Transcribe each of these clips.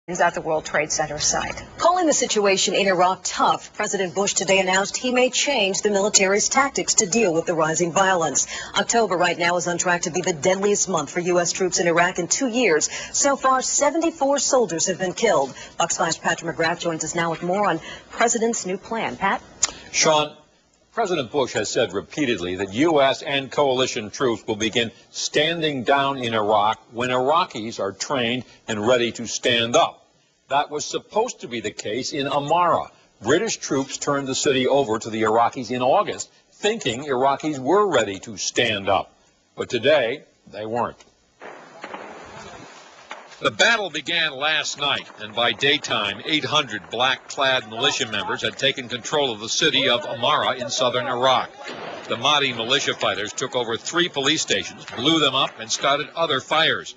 at the World Trade Center site. Calling the situation in Iraq tough, President Bush today announced he may change the military's tactics to deal with the rising violence. October right now is on track to be the deadliest month for U.S. troops in Iraq in 2 years. So far, 74 soldiers have been killed. Fox 5's Patrick McGrath joins us now with more on President's new plan. Pat? Sean, President Bush has said repeatedly that U.S. and coalition troops will begin standing down in Iraq when Iraqis are trained and ready to stand up. That was supposed to be the case in Amara. British troops turned the city over to the Iraqis in August, thinking Iraqis were ready to stand up. But today, they weren't. The battle began last night, and by daytime, 800 black-clad militia members had taken control of the city of Amara in southern Iraq. The Mahdi militia fighters took over 3 police stations, blew them up, and started other fires.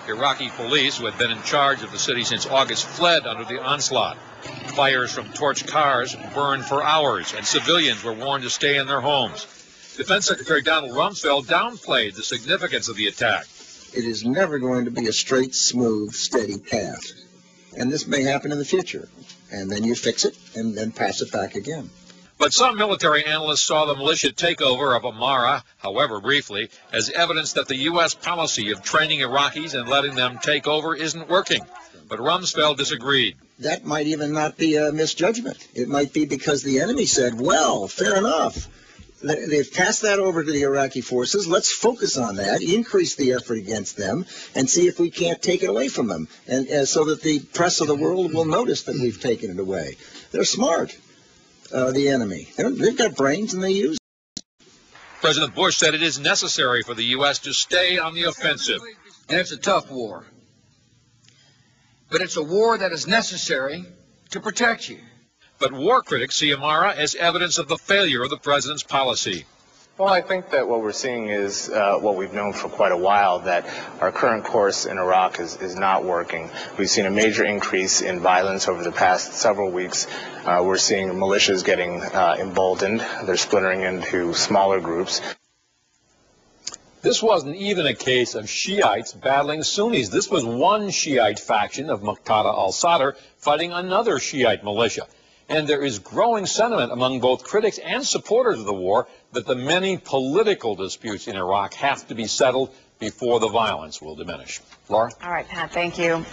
Iraqi police, who had been in charge of the city since August, fled under the onslaught. Fires from torched cars burned for hours, and civilians were warned to stay in their homes. Defense Secretary Donald Rumsfeld downplayed the significance of the attack. It is never going to be a straight, smooth, steady path. And this may happen in the future. And then you fix it and then pass it back again. But some military analysts saw the militia takeover of Amara, however briefly, as evidence that the U.S. policy of training Iraqis and letting them take over isn't working. But Rumsfeld disagreed. That might even not be a misjudgment. It might be because the enemy said, well, fair enough. They've passed that over to the Iraqi forces. Let's focus on that, increase the effort against them, and see if we can't take it away from them, and so that the press of the world will notice that we've taken it away. They're smart, the enemy. They've got brains, and they use it. President Bush said it is necessary for the U.S. to stay on the offensive. And it's a tough war. But it's a war that is necessary to protect you. But war critics see Amara as evidence of the failure of the president's policy. Well, I think that what we're seeing is what we've known for quite a while, that our current course in Iraq is not working. We've seen a major increase in violence over the past several weeks. We're seeing militias getting emboldened. They're splintering into smaller groups. This wasn't even a case of Shiites battling Sunnis. This was one Shiite faction of Muqtada al-Sadr fighting another Shiite militia. And there is growing sentiment among both critics and supporters of the war that the many political disputes in Iraq have to be settled before the violence will diminish. Laura? All right, Pat, thank you.